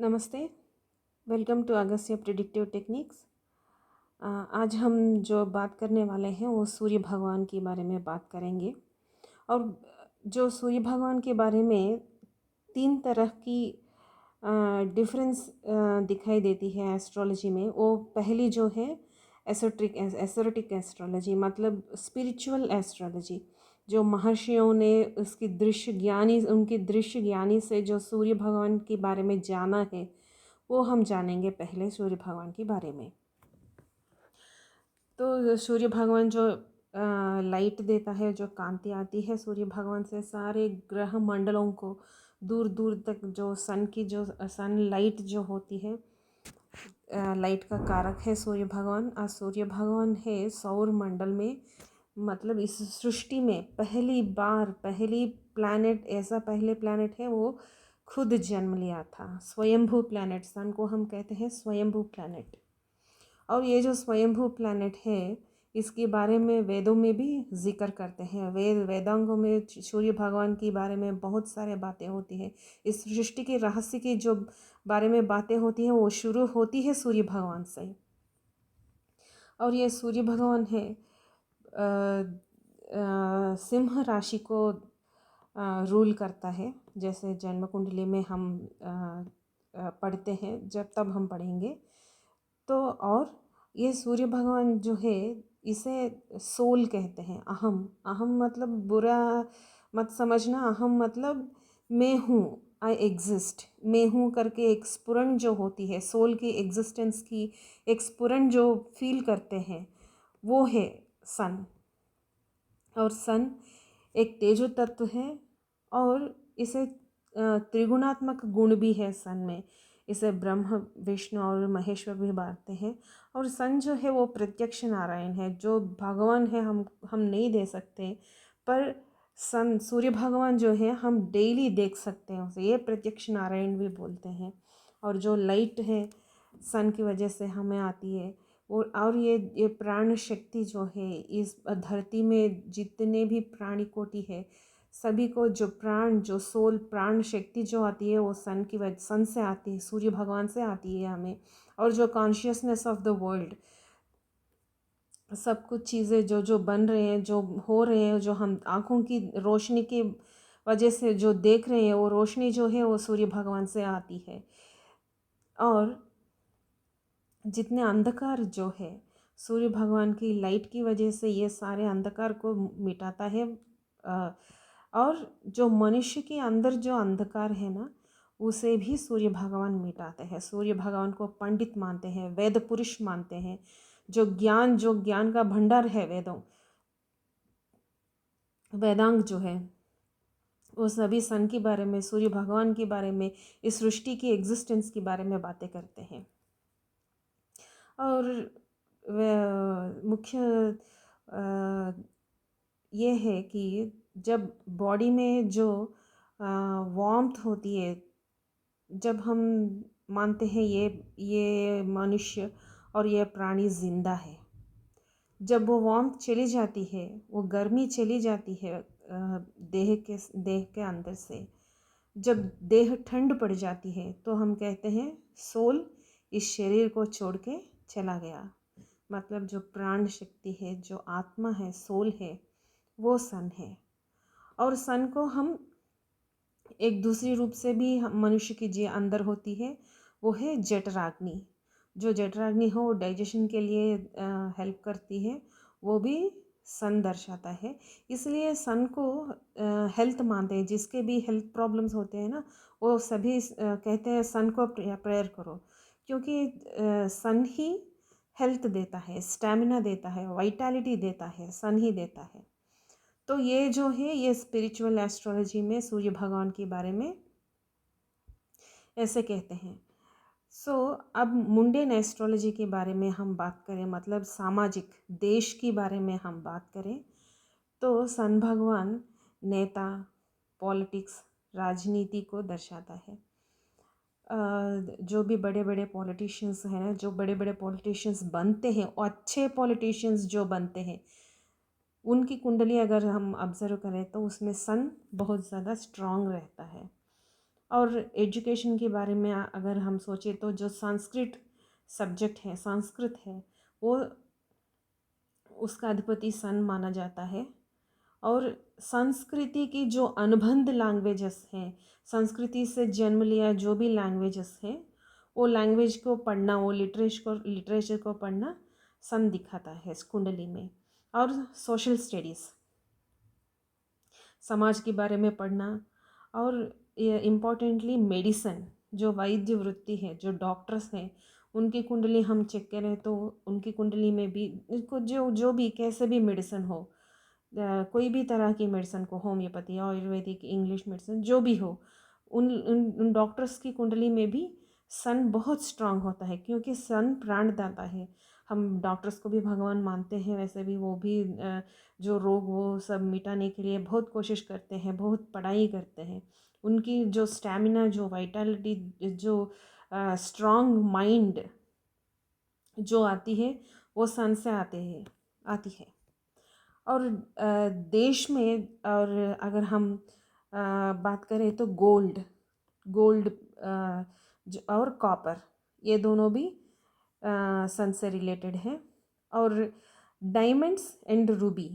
नमस्ते। Welcome to Agastya predictive techniques. आज हम जो बात करने वाले हैं वो सूर्य भगवान के बारे में बात करेंगे। और जो सूर्य भगवान के बारे में तीन तरह की डिफरेंस दिखाई देती है एस्ट्रोलॉजी में। वो पहली जो है एसोटेरिक एस्ट्रोलॉजी, मतलब स्पिरिचुअल एस्ट्रोलॉजी। जो महर्षियों ने उनकी दृश्य ज्ञानी से जो सूर्य भगवान के बारे में जाना है वो हम जानेंगे पहले सूर्य भगवान के बारे में। तो सूर्य भगवान जो लाइट देता है, जो कांति आती है सूर्य भगवान से सारे ग्रह मंडलों को दूर दूर तक, जो सन लाइट जो होती है, लाइट का कारक है सूर्य भगवान। और सूर्य भगवान है सौर मंडल में, मतलब इस सृष्टि में पहली प्लैनेट, ऐसा पहले प्लैनेट है वो खुद जन्म लिया था। स्वयंभू प्लैनेट, सन को हम कहते हैं स्वयंभू प्लैनेट। और ये जो स्वयंभू प्लैनेट है इसके बारे में वेदों में भी जिक्र करते हैं। वेदांगों में सूर्य भगवान के बारे में बहुत सारे बातें होती है। इस सृष्टि के रहस्य की जो बारे में बातें होती हैं वो शुरू होती है सूर्य भगवान से। और ये सूर्य भगवान है सिंह राशि को रूल करता है। जैसे जन्म कुंडली में हम पढ़ते हैं, जब तब हम पढ़ेंगे तो। और ये सूर्य भगवान जो है इसे सोल कहते हैं। अहम मतलब बुरा मत समझना। अहम मतलब मैं हूँ, आई एग्जिस्ट, मैं हूँ करके एक स्फुरण जो होती है, सोल की एग्जिस्टेंस की एक स्फुरण जो फील करते हैं वो है सन। और सन एक तेजो तत्व है और इसे त्रिगुणात्मक गुण भी है सन में। इसे ब्रह्म, विष्णु और महेश्वर भी बांटते हैं। और सन जो है वो प्रत्यक्ष नारायण है, जो भगवान है हम नहीं दे सकते, पर सन सूर्य भगवान जो है हम डेली देख सकते हैं उसे, ये प्रत्यक्ष नारायण भी बोलते हैं। और जो लाइट है सन की वजह से हमें आती है और ये प्राण शक्ति जो है इस धरती में जितने भी प्राणी कोटि है सभी को जो प्राण, जो सोल, प्राण शक्ति जो आती है वो सन से आती है, सूर्य भगवान से आती है हमें। और जो कॉन्शियसनेस ऑफ द वर्ल्ड, सब कुछ चीज़ें जो जो बन रहे हैं, जो हो रहे हैं, जो हम आँखों की रोशनी की वजह से जो देख रहे हैं, वो रोशनी जो है वो सूर्य भगवान से आती है। और जितने अंधकार जो है सूर्य भगवान की लाइट की वजह से ये सारे अंधकार को मिटाता है। और जो मनुष्य के अंदर जो अंधकार है ना, उसे भी सूर्य भगवान मिटाते हैं। सूर्य भगवान को पंडित मानते हैं, वेद पुरुष मानते हैं। जो ज्ञान का भंडार है वेदांग जो है वो सभी सन के बारे में, सूर्य भगवान के बारे में, इस सृष्टि की एग्जिस्टेंस के बारे में बातें करते हैं। और मुख्य ये है कि जब बॉडी में जो वार्मथ होती है, जब हम मानते हैं ये मनुष्य और ये प्राणी जिंदा है, जब वो वार्मथ चली जाती है, वो गर्मी चली जाती है देह के अंदर से, जब देह ठंड पड़ जाती है तो हम कहते हैं सोल इस शरीर को छोड़ के चला गया। मतलब जो प्राण शक्ति है, जो आत्मा है, सोल है, वो सन है। और सन को हम एक दूसरी रूप से भी मनुष्य की जो अंदर होती है वो है जठराग्नि। जो जठराग्नि हो वो डाइजेशन के लिए हेल्प करती है, वो भी सन दर्शाता है। इसलिए सन को हेल्थ मानते हैं। जिसके भी हेल्थ प्रॉब्लम्स होते हैं ना, वो सभी कहते हैं सन को प्रेयर करो, क्योंकि सन ही हेल्थ देता है, स्टैमिना देता है, वाइटैलिटी देता है, सन ही देता है। तो ये जो है ये स्पिरिचुअल एस्ट्रोलॉजी में सूर्य भगवान के बारे में ऐसे कहते हैं। अब मुंडेन एस्ट्रोलॉजी के बारे में हम बात करें, मतलब सामाजिक देश के बारे में हम बात करें, तो सन भगवान नेता, पॉलिटिक्स, राजनीति को दर्शाता है। जो भी बड़े बड़े पॉलिटिशियंस हैं ना, जो बड़े बड़े पॉलिटिशियंस बनते हैं, और अच्छे पॉलिटिशियंस जो बनते हैं, उनकी कुंडली अगर हम ऑब्ज़र्व करें तो उसमें सन बहुत ज़्यादा स्ट्रांग रहता है। और एजुकेशन के बारे में अगर हम सोचें तो जो संस्कृत सब्जेक्ट है, संस्कृत है, वो उसका अधिपति सन माना जाता है। और संस्कृति की जो अनुबंध लैंग्वेजेस हैं, संस्कृति से जन्म लिया जो भी लैंग्वेजेस हैं, वो लैंग्वेज को पढ़ना, वो लिटरेचर को पढ़ना सन दिखाता है इस कुंडली में। और सोशल स्टडीज़, समाज के बारे में पढ़ना। और इम्पॉर्टेंटली मेडिसन, जो वैद्य वृत्ति है, जो डॉक्टर्स हैं, उनकी कुंडली हम चेक करें तो उनकी कुंडली में भी इसको जो भी कैसे भी मेडिसिन हो, कोई भी तरह की मेडिसिन को, होम्योपैथी, आयुर्वेदिक, इंग्लिश मेडिसिन, जो भी हो, उन डॉक्टर्स की कुंडली में भी सन बहुत स्ट्रांग होता है, क्योंकि सन प्राणदाता है। हम डॉक्टर्स को भी भगवान मानते हैं, वैसे भी वो भी जो रोग वो सब मिटाने के लिए बहुत कोशिश करते हैं, बहुत पढ़ाई करते हैं। उनकी जो स्टैमिना, जो वाइटलिटी, जो स्ट्रांग माइंड जो आती है, वो सन से आती है। और देश में, और अगर हम बात करें तो गोल्ड और कॉपर, ये दोनों भी सन से रिलेटेड है। और डायमंड्स एंड रूबी,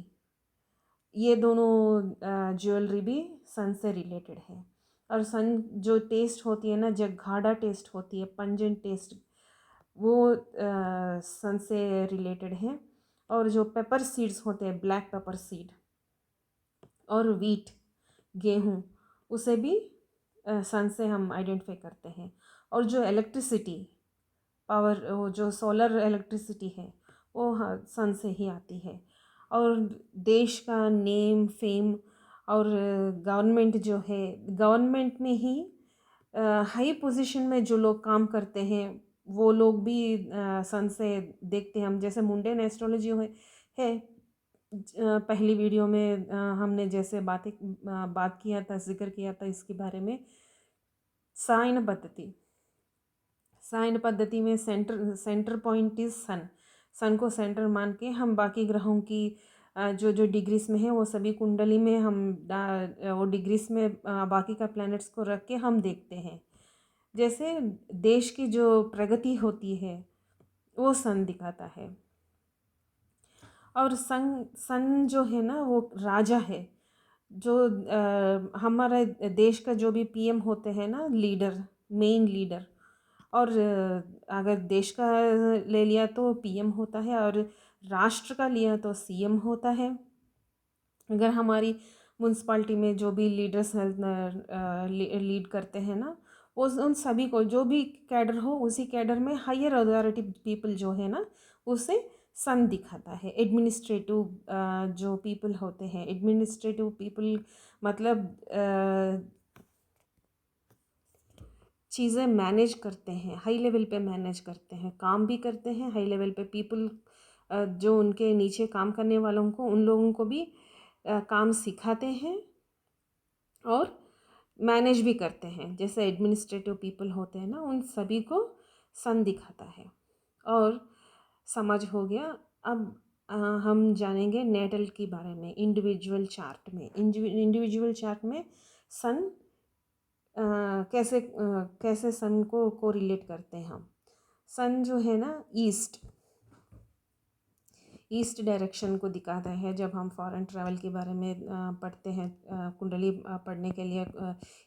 ये दोनों ज्वेलरी भी सन से रिलेटेड है। और सन जो टेस्ट होती है ना, जब गाढ़ा टेस्ट होती है, पंजेंट टेस्ट, वो सन से रिलेटेड है। और जो पेपर सीड्स होते हैं, ब्लैक पेपर सीड और वीट, गेहूँ, उसे भी सन से हम आइडेंटिफाई करते हैं। और जो इलेक्ट्रिसिटी पावर, वो जो सोलर इलेक्ट्रिसिटी है, वो सन से ही आती है। और देश का नेम, फेम, और गवर्नमेंट जो है, गवर्नमेंट में ही हाई पोजीशन में जो लोग काम करते हैं, वो लोग भी सन से देखते हैं हम। जैसे मुंडेन एस्ट्रोलॉजी है पहली वीडियो में हमने जैसे बात किया था, जिक्र किया था इसके बारे में। साइन पद्धति में सेंटर पॉइंट इज सन। सन को सेंटर मान के हम बाकी ग्रहों की जो जो डिग्रीज में है, वो सभी कुंडली में हम वो डिग्रीज में बाकी का प्लैनेट्स को रख के हम देखते हैं। जैसे देश की जो प्रगति होती है, वो सन दिखाता है। और सन जो है ना, वो राजा है। जो हमारे देश का जो भी पीएम होते हैं ना, लीडर, मेन लीडर, और अगर देश का ले लिया तो पीएम होता है, और राष्ट्र का लिया तो सीएम होता है। अगर हमारी म्यूनसिपाल्टी में जो भी लीडर्स लीड करते हैं ना, उन सभी को, जो भी कैडर हो, उसी कैडर में हायर अथॉरिटी पीपल जो है ना, उसे सन दिखाता है। एडमिनिस्ट्रेटिव जो पीपल होते हैं, एडमिनिस्ट्रेटिव पीपल मतलब चीज़ें मैनेज करते हैं, हाई लेवल पे मैनेज करते हैं, काम भी करते हैं हाई लेवल पे। पीपल जो उनके नीचे काम करने वालों को, उन लोगों को भी काम सिखाते हैं और मैनेज भी करते हैं। जैसे एडमिनिस्ट्रेटिव पीपल होते हैं ना, उन सभी को सन दिखाता है। और समझ हो गया। अब हम जानेंगे नेटल के बारे में। इंडिविजुअल चार्ट में सन कैसे सन को रिलेट करते हैं हम। सन जो है ना, ईस्ट डायरेक्शन को दिखाता है। जब हम फॉरेन ट्रैवल के बारे में पढ़ते हैं, कुंडली पढ़ने के लिए,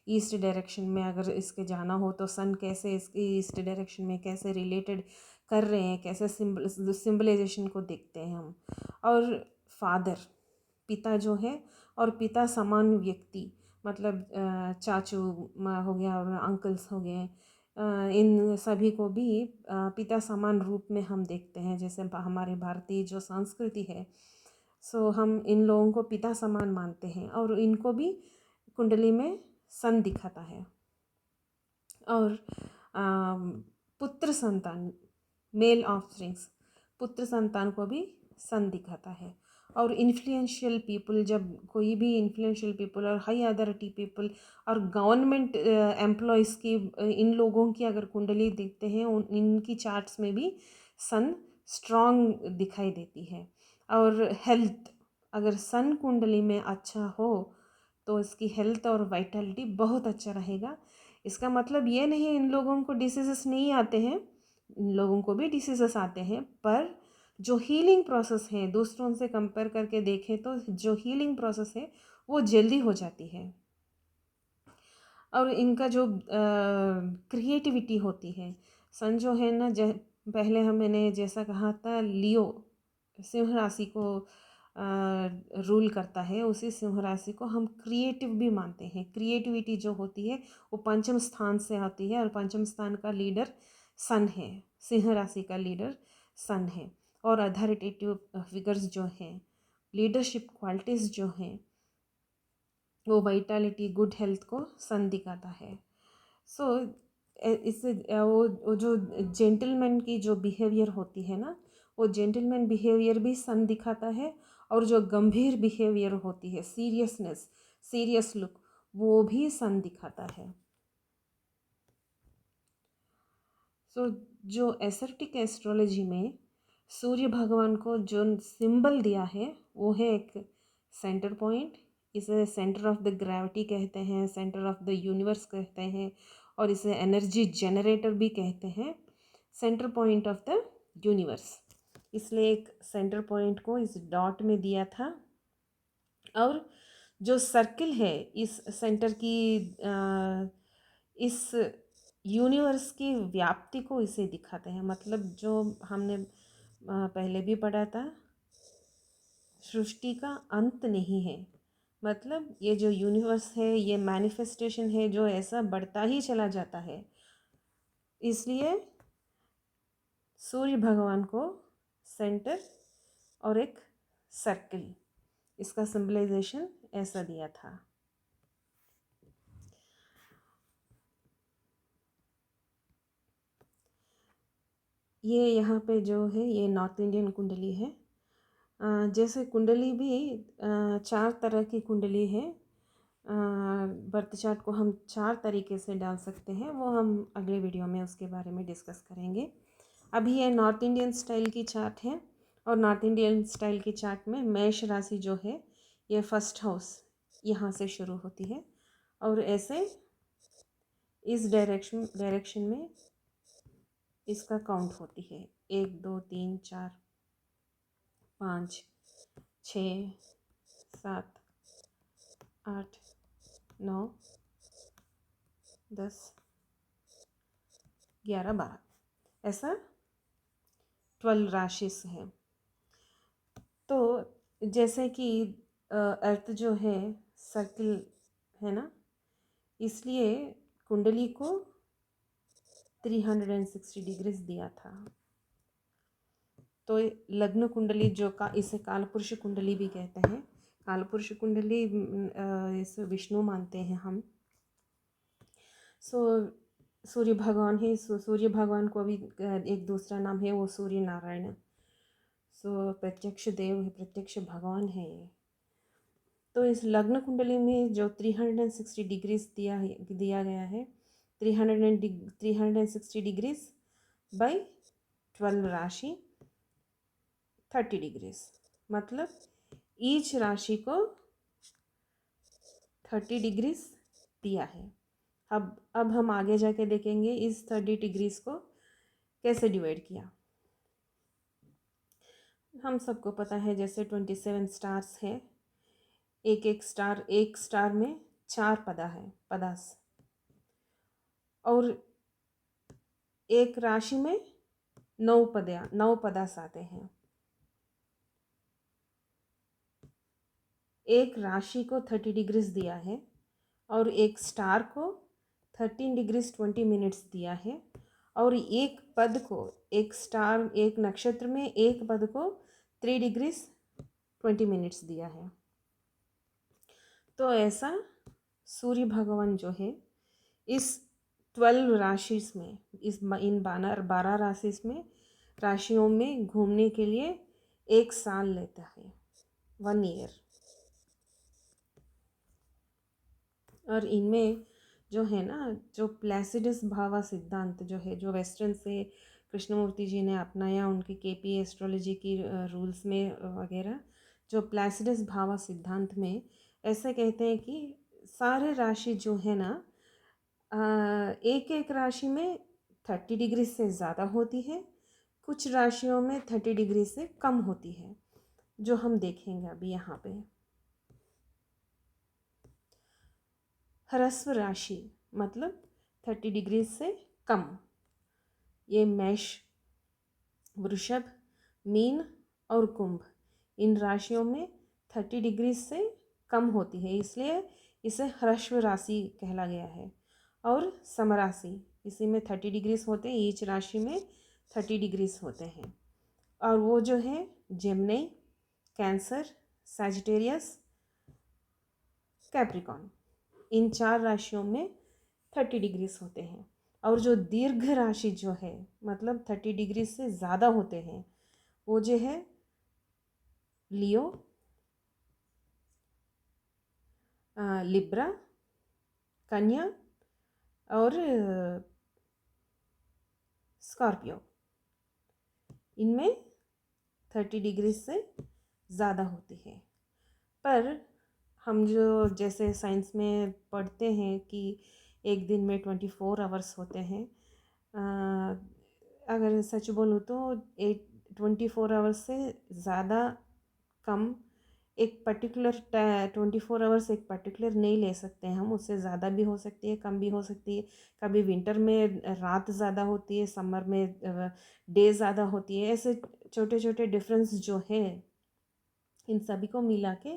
ईस्ट डायरेक्शन में अगर इसके जाना हो तो सन कैसे इसके ईस्ट डायरेक्शन में कैसे रिलेटेड कर रहे हैं, कैसे सिंबलाइजेशन को देखते हैं हम। और फादर, पिता जो है, और पिता समान व्यक्ति, मतलब चाचू हो गया और अंकल्स हो गए, इन सभी को भी पिता समान रूप में हम देखते हैं। जैसे हमारे भारतीय जो संस्कृति है, सो हम इन लोगों को पिता समान मानते हैं, और इनको भी कुंडली में सन दिखाता है। और पुत्र संतान, मेल ऑफस्प्रिंग्स, पुत्र संतान को भी सन दिखाता है। और इन्फ्लुएंशियल पीपल, जब कोई भी इन्फ्लुएंशियल पीपल और हाई अथॉरिटी पीपल और गवर्नमेंट एम्प्लॉयज़ की, इन लोगों की अगर कुंडली देखते हैं, इनकी चार्ट्स में भी सन स्ट्रांग दिखाई देती है। और हेल्थ, अगर सन कुंडली में अच्छा हो तो इसकी हेल्थ और वाइटलिटी बहुत अच्छा रहेगा। इसका मतलब ये नहीं इन लोगों को डिसीजेस नहीं आते हैं, इन लोगों को भी डिसीजेस आते हैं, पर जो हीलिंग प्रोसेस है दूसरों से कंपेयर करके देखें तो जो हीलिंग प्रोसेस है वो जल्दी हो जाती है। और इनका जो क्रिएटिविटी होती है, सन जो है ना, पहले मैंने जैसा कहा था, लियो सिंह राशि को रूल करता है, उसी सिंह राशि को हम क्रिएटिव भी मानते हैं। क्रिएटिविटी जो होती है वो पंचम स्थान से आती है, और पंचम स्थान का लीडर सन है, सिंह राशि का लीडर सन है। और अथॉरिटेटिव फिगर्स जो हैं, लीडरशिप क्वालिटीज़ जो हैं, वो वाइटलिटी, गुड हेल्थ को सन दिखाता है। सो इससे वो जो जेंटलमैन की जो बिहेवियर होती है ना, वो जेंटलमैन बिहेवियर भी सन दिखाता है, और जो गंभीर बिहेवियर होती है, सीरियसनेस, सीरियस लुक, वो भी सन दिखाता है। सो जो एसर्टिक एस्ट्रोलॉजी में सूर्य भगवान को जो सिंबल दिया है वो है एक सेंटर पॉइंट। इसे सेंटर ऑफ द ग्रेविटी कहते हैं, सेंटर ऑफ द यूनिवर्स कहते हैं, और इसे एनर्जी जनरेटर भी कहते हैं, centre point of the universe. इसलिए एक सेंटर पॉइंट को इस डॉट में दिया था, और जो सर्किल है इस सेंटर की, इस यूनिवर्स की व्याप्ति को इसे दिखाते हैं। मतलब जो हमने पहले भी पढ़ा था, सृष्टि का अंत नहीं है। मतलब ये जो यूनिवर्स है, ये मैनिफेस्टेशन है जो ऐसा बढ़ता ही चला जाता है। इसलिए सूर्य भगवान को सेंटर और एक सर्किल, इसका सिंबलाइजेशन ऐसा दिया था। ये यहाँ पे जो है ये नॉर्थ इंडियन कुंडली है। जैसे कुंडली भी 4 तरह की कुंडली है। बर्थ चार्ट को हम 4 तरीके से डाल सकते हैं, वो हम अगले वीडियो में उसके बारे में डिस्कस करेंगे। अभी ये नॉर्थ इंडियन स्टाइल की चार्ट है, और नॉर्थ इंडियन स्टाइल की चार्ट में मेष राशि जो है ये फर्स्ट हाउस यहाँ से शुरू होती है, और ऐसे इस डायरेक्शन में इसका काउंट होती है 1 2 3 4 5 6 7 8 9 10 11 12, ऐसा 12 राशिस है। तो जैसे कि अर्थ जो है सर्किल है ना, इसलिए कुंडली को 360 डिग्रीज दिया था। तो लग्न कुंडली जो इसे कालपुरुष कुंडली भी कहते हैं। कालपुरुष कुंडली इसे विष्णु मानते हैं हम। सूर्य भगवान है, सूर्य भगवान को भी एक दूसरा नाम है वो सूर्य नारायण। प्रत्यक्ष देव है, प्रत्यक्ष भगवान है ये। तो इस लग्न कुंडली में जो 360 डिग्रीज दिया गया है, 360 डिग्रीज बाई 12 राशि 30 डिग्रीज, मतलब ईच राशि को 30 डिग्रीज दिया है। अब हम आगे जाके देखेंगे इस 30 डिग्रीज को कैसे डिवाइड किया। हम सबको पता है जैसे 27 स्टार्स है, एक स्टार में 4 पदा है, पदास, और एक राशि में 9 पदास आते हैं। एक राशि को 30 डिग्रीज दिया है, और एक स्टार को 13 डिग्रीज 20 मिनट्स दिया है, और एक पद को, एक नक्षत्र में एक पद को 3 डिग्रीज 20 मिनट्स दिया है। तो ऐसा सूर्य भगवान जो है इस 12 राशि में, इन 12 राशियों में घूमने के लिए 1 साल लेता है, 1 ईयर। और इनमें जो है ना, जो प्लेसिडस भावा सिद्धांत जो है, जो वेस्टर्न से कृष्णमूर्ति जी ने अपनाया उनकी केपी एस्ट्रोलॉजी की रूल्स में वगैरह, जो प्लेसिडस भावा सिद्धांत में ऐसे कहते हैं कि सारे राशि जो है ना एक एक राशि में 30 डिग्री से ज़्यादा होती है, कुछ राशियों में 30 डिग्री से कम होती है, जो हम देखेंगे अभी यहाँ पे। ह्रस्व राशि मतलब 30 डिग्री से कम, ये मेष, वृषभ, मीन और कुंभ, इन राशियों में 30 डिग्री से कम होती है, इसलिए इसे ह्रस्व राशि कहला गया है। और समराशि, इसी में 30 डिग्रीज होते हैं, ईच राशि में 30 डिग्रीज होते हैं। और वो जो है जेमिनी, कैंसर, सैजिटेरियस, कैप्रिकॉन, इन 4 राशियों में 30 डिग्रीज होते हैं। और जो दीर्घ राशि जो है मतलब 30 डिग्री से ज़्यादा होते हैं, वो जो है लियो, लिब्रा, कन्या और स्कॉर्पियो, इनमें 30 डिग्री से ज़्यादा होती है। पर हम जो जैसे साइंस में पढ़ते हैं कि एक दिन में 24 आवर्स होते हैं, अगर सच बोलूँ तो 24 आवर्स से ज़्यादा कम एक पर्टिकुलर 24 आवर्स एक पर्टिकुलर नहीं ले सकते हैं हम, उससे ज़्यादा भी हो सकती है, कम भी हो सकती है। कभी विंटर में रात ज़्यादा होती है, समर में डे ज़्यादा होती है। ऐसे छोटे छोटे डिफरेंस जो है, इन सभी को मिला के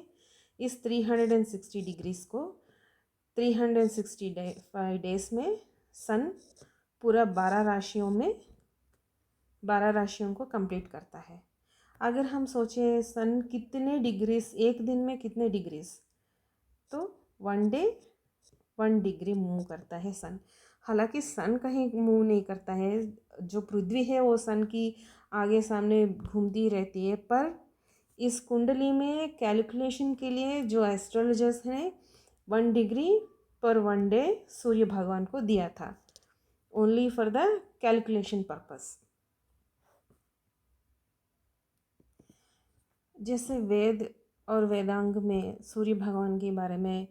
इस 360 डिग्रीज को 365 डेज में सन पूरा 12 राशियों को कंप्लीट करता है। अगर हम सोचें सन कितने डिग्रीज एक दिन में कितने डिग्रीज, तो 1 डे 1 डिग्री मूव करता है सन। हालांकि सन कहीं मूव नहीं करता है, जो पृथ्वी है वो सन की आगे सामने घूमती रहती है। पर इस कुंडली में कैलकुलेशन के लिए जो एस्ट्रोलॉजर्स हैं 1 डिग्री पर 1 डे सूर्य भगवान को दिया था, only for the calculation purpose. जैसे वेद और वेदांग में सूर्य भगवान के बारे में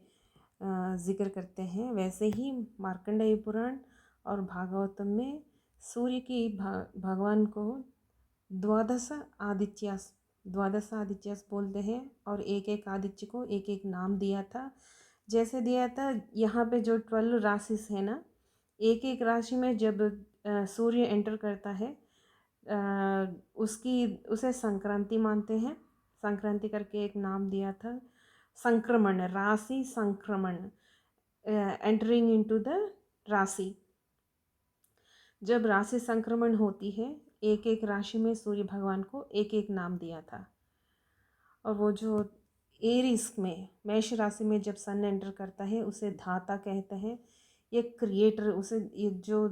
जिक्र करते हैं, वैसे ही मार्कंडेय पुराण और भागवतम में सूर्य की भगवान को द्वादश आदित्यास बोलते हैं। और एक एक आदित्य को एक एक नाम दिया था। जैसे दिया था यहाँ पे जो 12 राशिस है ना, एक एक राशि में जब सूर्य एंटर करता है, उसे संक्रांति मानते हैं। संक्रांति करके एक नाम दिया था। संक्रमण, राशि संक्रमण, एंटरिंग इनटू द राशि। जब राशि संक्रमण होती है, एक एक राशि में सूर्य भगवान को एक एक नाम दिया था। और वो जो एरिस में, मेष राशि में जब सन एंटर करता है, उसे धाता कहते हैं। ये क्रिएटर, उसे ये जो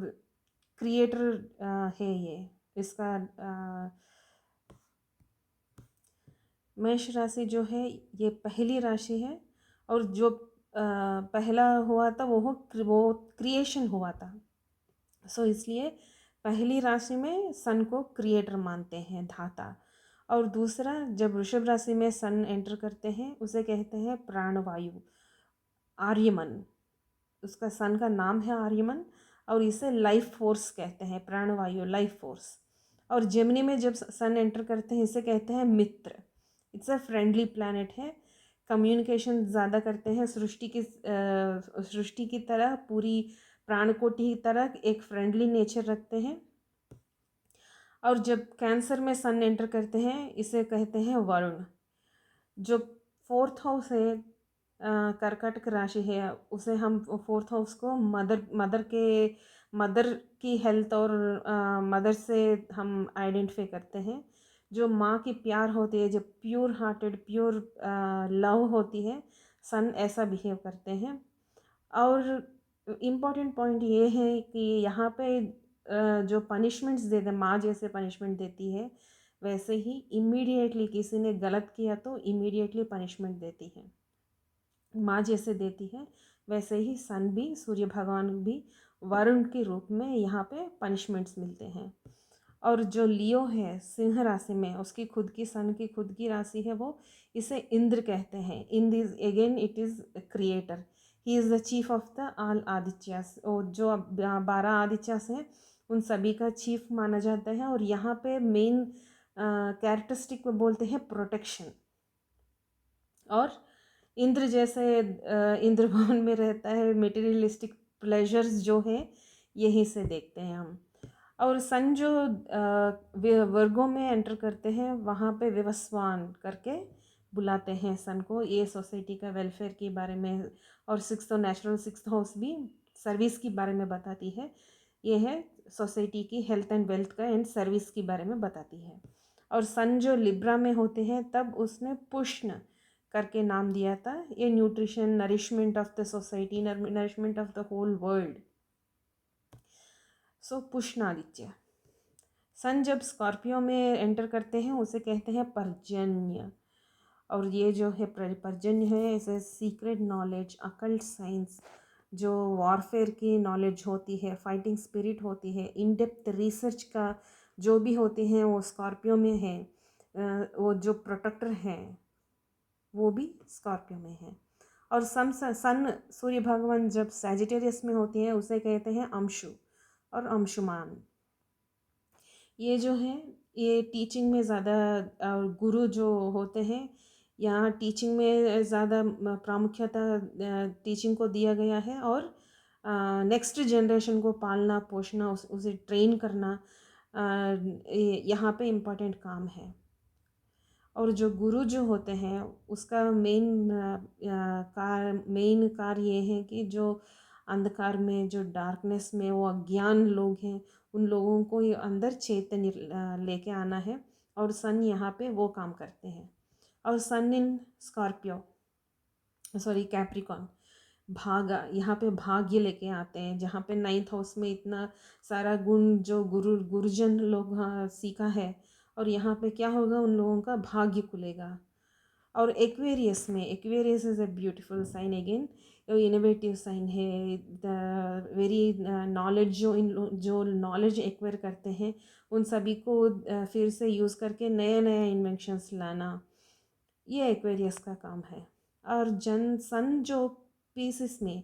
क्रिएटर है, ये इसका मेष राशि जो है ये पहली राशि है। और जो पहला हुआ था वो क्रिएशन हुआ था। सो इसलिए पहली राशि में सन को क्रिएटर मानते हैं, धाता। और दूसरा, जब वृषभ राशि में सन एंटर करते हैं, उसे कहते हैं प्राणवायु, आर्यमन। उसका सन का नाम है आर्यमन, और इसे लाइफ फोर्स कहते हैं, प्राणवायु, लाइफ फोर्स। और जेमिनी में जब सन एंटर करते हैं, इसे कहते हैं मित्र। इट्स अ फ्रेंडली प्लैनेट है, कम्युनिकेशन ज़्यादा करते हैं, सृष्टि की तरह, पूरी प्राणकोटि की तरह एक फ्रेंडली नेचर रखते हैं। और जब कैंसर में सन एंटर करते हैं, इसे कहते हैं वरुण। जो 4th हाउस है, कर्कटक राशि है, उसे हम 4th हाउस को मदर की हेल्थ और मदर से हम आइडेंटिफाई करते हैं। जो माँ की प्यार होती है, जो प्योर हार्टेड, प्योर लव होती है, सन ऐसा बिहेव करते हैं। और इम्पॉर्टेंट पॉइंट ये है कि यहाँ पे जो पनिशमेंट्स देते हैं, माँ जैसे पनिशमेंट देती है, वैसे ही इमीडिएटली किसी ने गलत किया तो इमीडिएटली पनिशमेंट देती है, माँ जैसे देती है। वैसे ही सन भी, सूर्य भगवान भी वरुण के रूप में यहाँ पे पनिशमेंट्स मिलते हैं। और जो लियो है सिंह राशि में, उसकी खुद की, सन की खुद की राशि है, वो इसे इंद्र कहते हैं। Indra is again, it is creator, he is the chief of the all Adityas, और जो 12 आदित्यास हैं उन सभी का चीफ माना जाता है। और यहाँ पे मेन कैरेक्टरिस्टिक को बोलते हैं प्रोटेक्शन। और इंद्र जैसे इंद्र भवन में रहता है, मटेरियलिस्टिक प्लेजर्स जो है यहीं से देखते हैं हम। और सन जो वर्गों में एंटर करते हैं वहाँ पे विवस्वान करके बुलाते हैं सन को। ये सोसाइटी का वेलफेयर के बारे में, और सिक्स्थ नेचुरल सिक्स्थ हाउस भी सर्विस के बारे में बताती है। ये है सोसाइटी की हेल्थ एंड वेल्थ का एंड सर्विस के बारे में बताती है। और सन जो लिब्रा में होते हैं तब उसने पुष्ण करके नाम दिया था। ये nutrition, nourishment of the society, nourishment of the whole world. So Pushnaditya. Sun जब स्कॉर्पियो में एंटर करते हैं उसे कहते हैं पर्जन्य। और ये जो है पर्जन्य है, इसे सीक्रेट नॉलेज, अकल्ट साइंस, जो वॉरफेयर की नॉलेज होती है, फाइटिंग स्पिरिट होती है, इन डेप्थ रिसर्च का जो भी होते हैं वो स्कॉर्पियो में है। वो जो प्रोटेक्टर हैं वो भी स्कॉर्पियो में है। और सन सूर्य भगवान जब सैजिटेरियस में होती है उसे कहते हैं अंशु और अंशुमान। ये जो है ये टीचिंग में ज़्यादा, गुरु जो होते हैं यहाँ टीचिंग में ज़्यादा प्रामुख्यता टीचिंग को दिया गया है। और नेक्स्ट जनरेशन को पालना पोषना, उसे ट्रेन करना यहाँ पे इम्पोर्टेंट काम है। और जो गुरु जो होते हैं उसका मेन कार्य ये है कि जो अंधकार में, जो डार्कनेस में वो अज्ञान लोग हैं उन लोगों को ये अंदर चैतन्य लेके आना है। और सन यहाँ पे वो काम करते हैं। और सन इन स्कॉर्पियो, सॉरी कैप्रिकॉन, भागा, यहाँ पे भाग्य लेके आते हैं। जहाँ पे 9th हाउस में इतना सारा गुण जो गुरुजन लोग सीखा है, और यहाँ पे क्या होगा, उन लोगों का भाग्य खुलेगा। और एक्वेरियस में, Aquarius is a beautiful sign again, innovative sign है। द वेरी नॉलेज जो नॉलेज एक्वायर करते हैं उन सभी को फिर से यूज़ करके नया नया इन्वेंशंस लाना, ये एक्वेरियस का काम है। और सन जो पीसेस में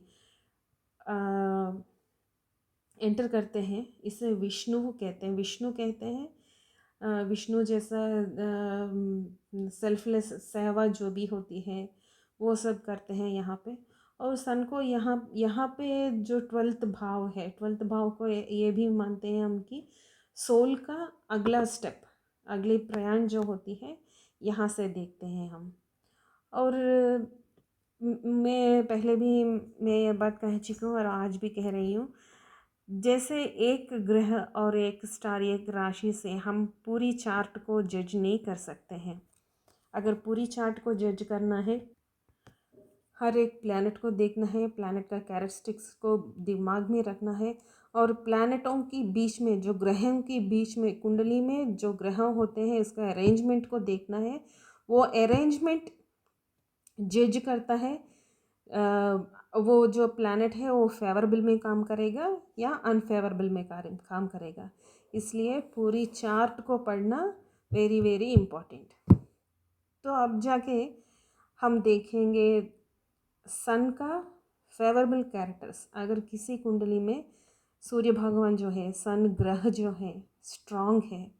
एंटर करते हैं इसे विष्णु कहते हैं। विष्णु कहते हैं विष्णु जैसा सेल्फलेस सेवा जो भी होती है वो सब करते हैं यहाँ पे। और सन को यहाँ पे जो 12th भाव है, 12th भाव को ये भी मानते हैं हम कि सोल का अगला स्टेप, अगली प्रयाण जो होती है यहाँ से देखते हैं हम। और मैं पहले भी मैं ये बात कह चुकी हूँ और आज भी कह रही हूँ, जैसे एक ग्रह और एक स्टार, एक राशि से हम पूरी चार्ट को जज नहीं कर सकते हैं। अगर पूरी चार्ट को जज करना है, हर एक प्लैनेट को देखना है, प्लैनेट का कैरेक्टरिस्टिक्स को दिमाग में रखना है। और प्लैनेटों की बीच में, जो ग्रहों की बीच में, कुंडली में जो ग्रह होते हैं इसका अरेंजमेंट को देखना है। वो अरेंजमेंट जज करता है वो जो प्लैनेट है वो फेवरेबल में काम करेगा या अनफेवरेबल में काम करेगा। इसलिए पूरी चार्ट को पढ़ना वेरी वेरी इम्पोर्टेंट। तो अब जाके हम देखेंगे सन का फेवरेबल कैरेक्टर्स। अगर किसी कुंडली में सूर्य भगवान जो है, सन ग्रह जो है स्ट्रांग है,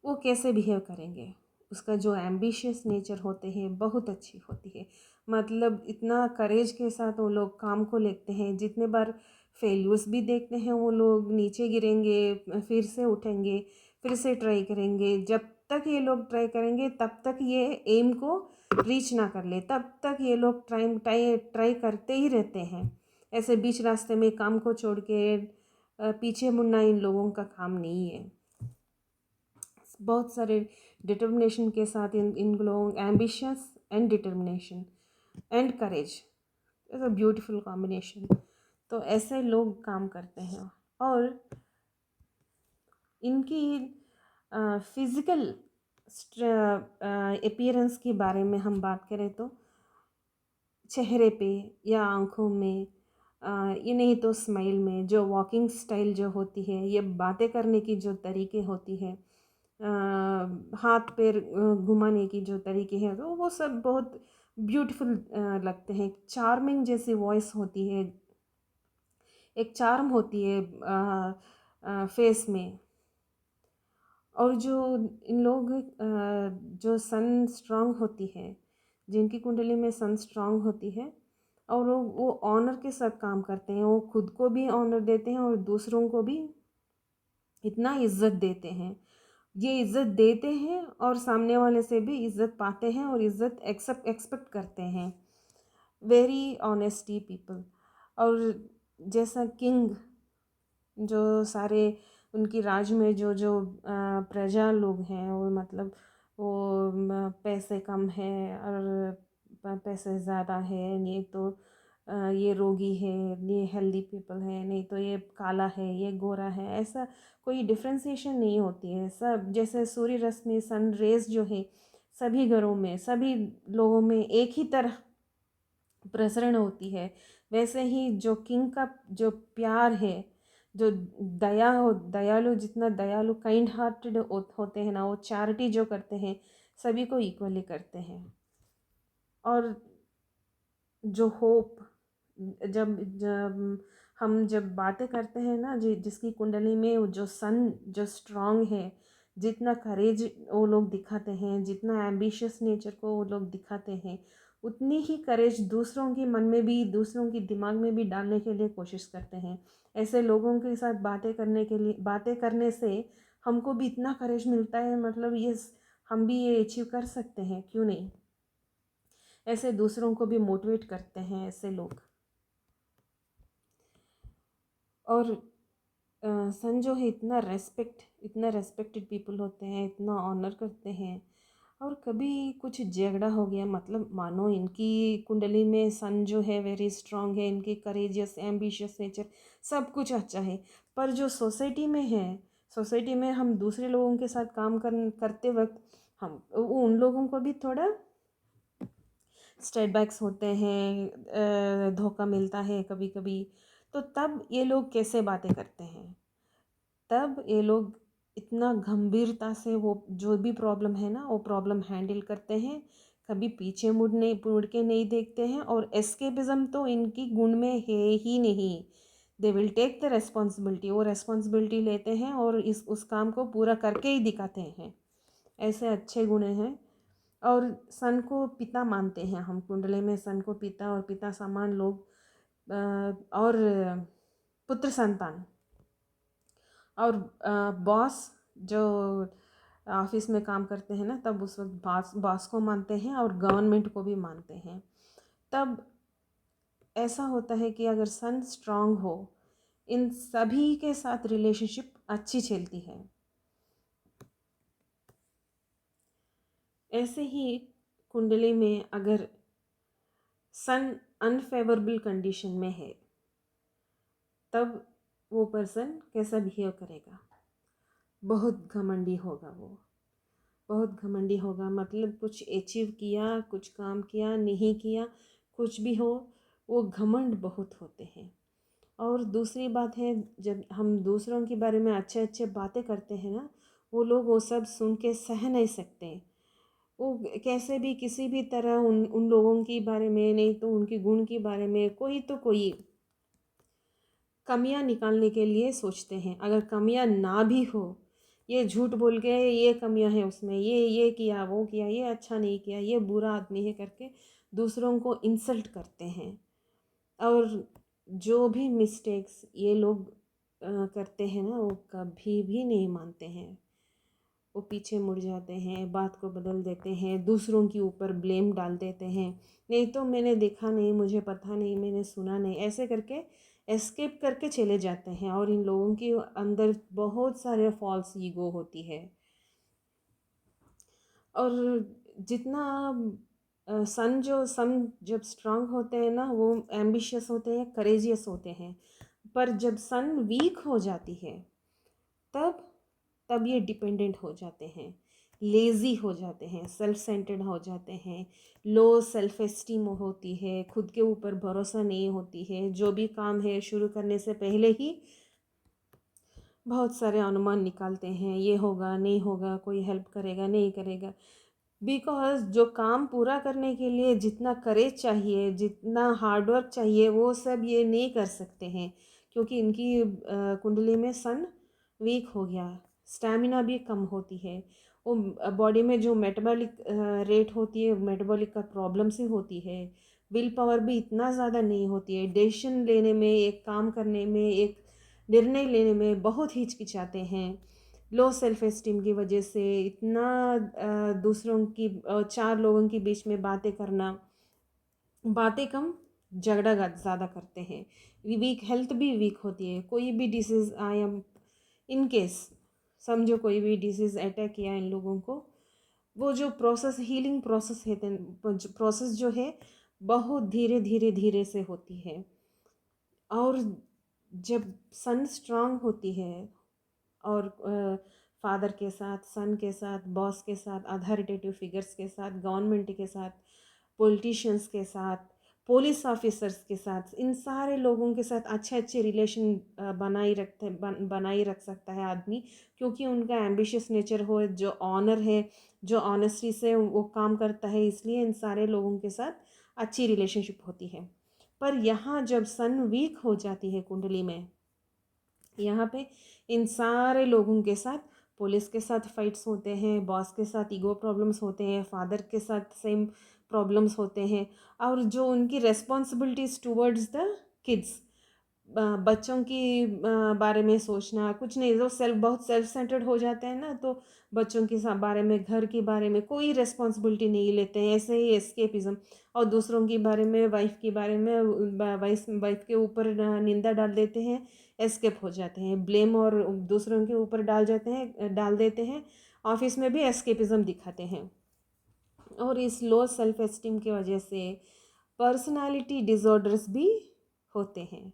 वो कैसे बिहेव करेंगे। उसका जो एम्बिशियस नेचर होते हैं बहुत अच्छी होती है। मतलब इतना करेज के साथ वो लोग काम को लेते हैं। जितने बार फेल्यूर्स भी देखते हैं वो लोग, नीचे गिरेंगे फिर से उठेंगे, फिर से ट्राई करेंगे। जब तक ये लोग ट्राई करेंगे तब तक ये एम को रीच ना कर ले, तब तक ये लोग ट्राई करते ही रहते हैं। ऐसे बीच रास्ते में काम को छोड़ के पीछे मुड़ना इन लोगों का काम नहीं है। बहुत सारे डिटर्मिनेशन के साथ इन लोगों, ambitious and determination and courage, it's a beautiful combination. तो ऐसे लोग काम करते हैं। और इनकी फिज़िकल अपीयरेंस के बारे में हम बात करें तो चेहरे पे या आँखों में, ये नहीं तो स्माइल में, जो वॉकिंग स्टाइल जो होती है, ये बातें करने की जो तरीके होती है, हाथ पैर घुमाने की जो तरीके हैं, तो वो सब बहुत ब्यूटीफुल लगते हैं, चार्मिंग जैसी वॉइस होती है, एक चार्म होती है फेस में। और जो इन लोग जो सन स्ट्रांग होती है, जिनकी कुंडली में सन स्ट्रांग होती है, और वो ऑनर के साथ काम करते हैं, वो खुद को भी ऑनर देते हैं और दूसरों को भी इतना इज्जत देते हैं। ये इज्जत देते हैं और सामने वाले से भी इज्जत पाते हैं और इज्जत एक्सपेक्ट करते हैं। Very honesty people. और जैसा किंग, जो सारे उनकी राज में जो जो प्रजा लोग हैं, वो मतलब वो पैसे कम है और पैसे ज़्यादा है, ये तो ये रोगी है, ये हेल्दी पीपल है, नहीं तो ये काला है, ये गोरा है, ऐसा कोई डिफ्रेंसिएशन नहीं होती है। सब जैसे सूर्य रश्मि, सन रेज जो है सभी घरों में, सभी लोगों में एक ही तरह प्रसरण होती है, वैसे ही जो किंग का जो प्यार है, जो दयालु, जितना दयालु काइंड हार्टेड होते हैं ना, वो चैरिटी जो करते हैं सभी को इक्वली करते हैं। और जो होप, जब जब हम जब बातें करते हैं ना, जिसकी कुंडली में जो सन जो स्ट्रांग है, जितना करेज वो लोग दिखाते हैं, जितना एम्बिशियस नेचर को वो लोग दिखाते हैं, उतनी ही करेज दूसरों के मन में भी, दूसरों के दिमाग में भी डालने के लिए कोशिश करते हैं। ऐसे लोगों के साथ बातें करने के लिए, बातें करने से हमको भी इतना करेज मिलता है, मतलब ये हम भी ये अचीव कर सकते हैं, क्यों नहीं। ऐसे दूसरों को भी मोटिवेट करते हैं ऐसे लोग। और सन जो है इतना रेस्पेक्टेड पीपल होते हैं, इतना ऑनर करते हैं। और कभी कुछ झगड़ा हो गया, मतलब मानो इनकी कुंडली में सन जो है वेरी स्ट्रांग है, इनकी करेजियस एम्बिशियस नेचर सब कुछ अच्छा है, पर जो सोसाइटी में है, सोसाइटी में हम दूसरे लोगों के साथ काम करते वक्त हम उन लोगों को भी थोड़ा स्टेटबैक्स होते हैं, धोखा मिलता है कभी कभी। तो तब ये लोग कैसे बातें करते हैं, तब ये लोग इतना गंभीरता से वो जो भी प्रॉब्लम है ना, वो प्रॉब्लम हैंडल करते हैं, कभी पीछे मुड़ के नहीं देखते हैं। और एस्केपिज्म तो इनकी गुण में है ही नहीं। They will take the responsibility, वो रेस्पॉन्सिबिलिटी लेते हैं और उस काम को पूरा करके ही दिखाते हैं। ऐसे अच्छे गुण हैं। और सन को पिता मानते हैं हम, कुंडली में सन को पिता और पिता समान लोग। और पुत्र संतान और बॉस, जो ऑफिस में काम करते हैं ना, तब उस वक्त बॉस को मानते हैं और गवर्नमेंट को भी मानते हैं। तब ऐसा होता है कि अगर सन स्ट्रांग हो, इन सभी के साथ रिलेशनशिप अच्छी चलती है। ऐसे ही कुंडली में अगर सन अनफेवरेबल कंडीशन में है, तब वो पर्सन कैसा बिहेव करेगा, बहुत घमंडी होगा। वो बहुत घमंडी होगा, मतलब कुछ अचीव किया, कुछ काम किया, नहीं किया, कुछ भी हो, वो घमंड बहुत होते हैं। और दूसरी बात है, जब हम दूसरों के बारे में अच्छे अच्छे बातें करते हैं ना, वो लोग वो सब सुन के सह नहीं सकते। वो कैसे भी किसी भी तरह उन उन लोगों के बारे में, नहीं तो उनके गुण के बारे में कोई तो कोई कमियां निकालने के लिए सोचते हैं। अगर कमियां ना भी हो, ये झूठ बोल के ये कमियां हैं उसमें, ये किया, वो किया, ये अच्छा नहीं किया, ये बुरा आदमी है करके दूसरों को इंसल्ट करते हैं। और जो भी मिस्टेक्स ये लोग करते हैं ना, वो कभी भी नहीं मानते हैं। वो पीछे मुड़ जाते हैं, बात को बदल देते हैं, दूसरों के ऊपर ब्लेम डाल देते हैं, नहीं तो मैंने देखा नहीं, मुझे पता नहीं, मैंने सुना नहीं, ऐसे करके एस्केप करके चले जाते हैं। और इन लोगों के अंदर बहुत सारे फॉल्स ईगो होती है। और जितना सन जब स्ट्रांग होते हैं ना, वो एम्बिशियस होते हैं, करेजियस होते हैं। पर जब सन वीक हो जाती है, तब तब ये डिपेंडेंट हो जाते हैं, लेज़ी हो जाते हैं, सेल्फ सेंटर्ड हो जाते हैं, लो सेल्फ एस्टीम होती है, खुद के ऊपर भरोसा नहीं होती है, जो भी काम है शुरू करने से पहले ही बहुत सारे अनुमान निकालते हैं, ये होगा नहीं होगा, कोई हेल्प करेगा नहीं करेगा। बिकॉज़ जो काम पूरा करने के लिए जितना करेज चाहिए, जितना हार्ड वर्क चाहिए, वो सब ये नहीं कर सकते हैं, क्योंकि इनकी कुंडली में सन वीक हो गया। स्टैमिना भी कम होती है। वो बॉडी में जो मेटाबॉलिक रेट होती है, मेटाबॉलिक का प्रॉब्लम से होती है। विल पावर भी इतना ज़्यादा नहीं होती है। डिसीजन लेने में, एक काम करने में, एक निर्णय लेने में बहुत हिचकिचाते हैं। लो सेल्फ एस्टीम की वजह से इतना दूसरों की, चार लोगों के बीच में बातें करना, बातें कम, झगड़ा ज़्यादा करते हैं। वीक हेल्थ भी वीक होती है। कोई भी डिसीज़ आया, इन केस समझो कोई भी डिसीज़ अटैक किया इन लोगों को, वो जो प्रोसेस, हीलिंग प्रोसेस है, प्रोसेस जो है बहुत धीरे धीरे धीरे से होती है। और जब सन स्ट्रांग होती है, और फादर के साथ, सन के साथ, बॉस के साथ, अथॉरिटेटिव फिगर्स के साथ, गवर्नमेंट के साथ, पॉलिटिशियंस के साथ, पुलिस ऑफिसर्स के साथ, इन सारे लोगों के साथ अच्छे अच्छे रिलेशन बनाई रख सकता है आदमी, क्योंकि उनका एम्बिशियस नेचर हो, जो ऑनर है, जो ऑनेस्टी से वो काम करता है, इसलिए इन सारे लोगों के साथ अच्छी रिलेशनशिप होती है। पर यहाँ जब सन वीक हो जाती है कुंडली में, यहाँ पे इन सारे लोगों के साथ, पुलिस के साथ फाइट्स होते हैं, बॉस के साथ ईगो प्रॉब्लम्स होते हैं, फादर के साथ सेम प्रॉब्लम्स होते हैं, और जो उनकी रेस्पॉन्सिबिलिटीज़ टूवर्ड्स द किड्स, बच्चों की बारे में सोचना कुछ नहीं, जो बहुत सेल्फ सेंटर्ड हो जाते हैं ना, तो बच्चों के बारे में, घर के बारे में कोई रेस्पॉन्सिबिलिटी नहीं लेते हैं, ऐसे ही एस्केपिज्म। और दूसरों के बारे में, वाइफ के बारे में, वाइफ के ऊपर निंदा डाल देते हैं, एस्केप हो जाते हैं, ब्लेम और दूसरों के ऊपर डाल देते हैं, ऑफिस में भी एस्केपिज्म दिखाते हैं। और इस लो सेल्फ एस्टीम की वजह से पर्सनालिटी डिसऑर्डर्स भी होते हैं,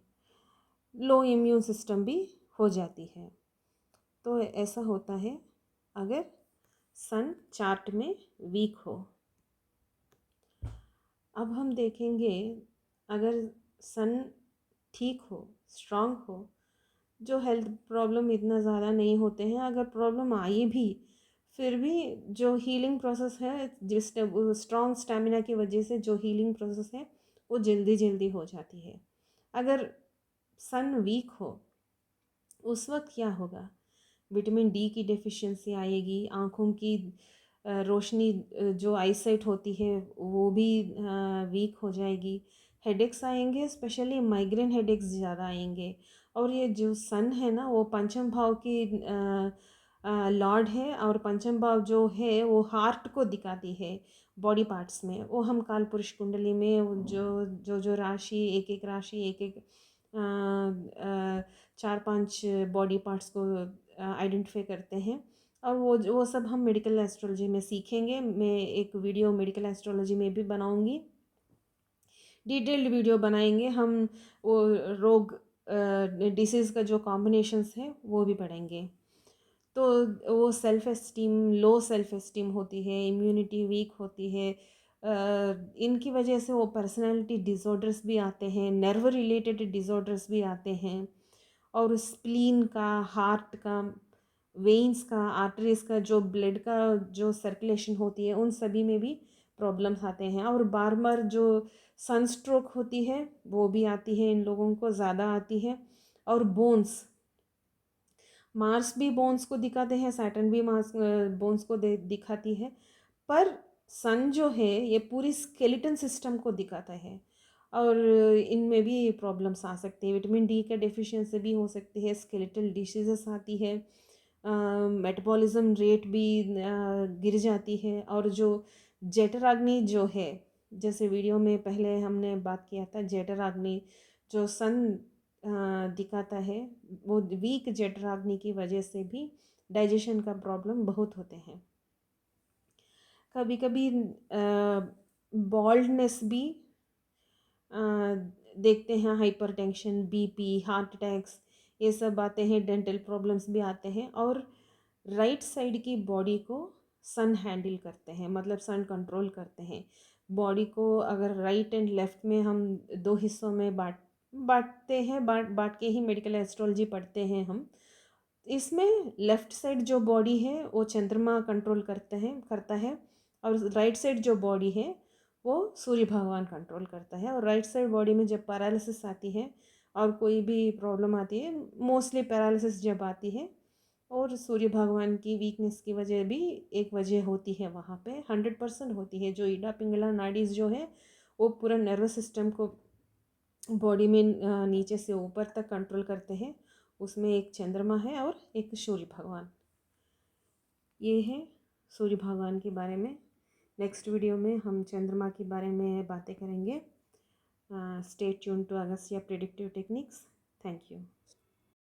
लो इम्यून सिस्टम भी हो जाती है। तो ऐसा होता है अगर सन चार्ट में वीक हो। अब हम देखेंगे, अगर सन ठीक हो, स्ट्रांग हो, जो हेल्थ प्रॉब्लम इतना ज़्यादा नहीं होते हैं, अगर प्रॉब्लम आई भी, फिर भी जो हीलिंग प्रोसेस है, जिस स्ट्रॉन्ग स्टेमिना की वजह से जो हीलिंग प्रोसेस है, वो जल्दी जल्दी हो जाती है। अगर सन वीक हो, उस वक्त क्या होगा? विटामिन डी की डेफिशिएंसी आएगी, आँखों की रोशनी, जो आईसाइट होती है वो भी वीक हो जाएगी, हेडेक्स आएंगे, स्पेशली माइग्रेन हेडेक्स ज़्यादा आएंगे। और ये जो सन है ना, वो पंचम भाव की लॉर्ड है, और पंचम भाव जो है वो हार्ट को दिखाती है बॉडी पार्ट्स में। वो हम काल पुरुष कुंडली में जो राशि, एक एक राशि, एक एक 4-5 बॉडी पार्ट्स को आइडेंटिफाई करते हैं, और वो सब हम मेडिकल एस्ट्रोलॉजी में सीखेंगे। मैं एक वीडियो मेडिकल एस्ट्रोलॉजी में भी बनाऊंगी, डिटेल्ड वीडियो बनाएंगे हम। वो रोग, डिसीज़ का जो कॉम्बिनेशंस है वो भी पढ़ेंगे। तो वो self esteem, low self esteem होती है, इम्यूनिटी वीक होती है, इनकी वजह से वो पर्सनालिटी डिसऑर्डर्स भी आते हैं, नर्व रिलेटेड डिसऑर्डर्स भी आते हैं, और स्प्लीन का, हार्ट का, वेन्स का, आर्टरीज का, जो ब्लड का जो सर्कुलेशन होती है, उन सभी में भी प्रॉब्लम्स आते हैं। और बार बार जो सनस्ट्रोक होती है वो भी आती है, इन लोगों को ज़्यादा आती है। और बोन्स, मार्स भी बोन्स को दिखाते हैं, सैटर्न भी मार्स बोन्स को दिखाती है, पर सन जो है ये पूरी स्केलेटन सिस्टम को दिखाता है, और इनमें भी प्रॉब्लम्स आ सकती है। विटामिन डी का डेफिशिएंसी भी हो सकती है, स्केलेटल डिसीजेस आती है, मेटाबॉलिज्म रेट भी गिर जाती है। और जो जेठराग्नि जो है, जैसे वीडियो में पहले हमने बात किया था, जेठराग्नि जो सन दिखाता है, वो वीक जेठराग्नि की वजह से भी डाइजेशन का प्रॉब्लम बहुत होते हैं। कभी कभी बॉल्डनेस भी देखते हैं, हाइपरटेंशन, बीपी, हार्ट अटैक्स, ये सब बातें हैं, डेंटल प्रॉब्लम्स भी आते हैं। और राइट साइड की बॉडी को सन हैंडल करते हैं, मतलब सन कंट्रोल करते हैं बॉडी को। अगर राइट एंड लेफ्ट में हम दो हिस्सों में बांटते हैं, बांट के ही मेडिकल एस्ट्रोलॉजी पढ़ते हैं हम। इसमें लेफ्ट साइड जो बॉडी है वो चंद्रमा कंट्रोल करता है, और राइट साइड जो बॉडी है वो सूर्य भगवान कंट्रोल करता है। और राइट साइड बॉडी में जब पैरालिसिस आती है और कोई भी प्रॉब्लम आती है, मोस्टली पैरालिसिस जब आती है, और सूर्य भगवान की वीकनेस की वजह भी एक वजह होती है, वहाँ पे 100% होती है। जो ईडा पिंगला नाडीज जो है वो पूरा नर्वस सिस्टम को बॉडी में नीचे से ऊपर तक कंट्रोल करते हैं। उसमें एक चंद्रमा है और एक सूर्य भगवान। ये है सूर्य भगवान के बारे में। नेक्स्ट वीडियो में हम चंद्रमा के बारे में बातें करेंगे। Stay tune to Agastya predictive techniques. Thank you.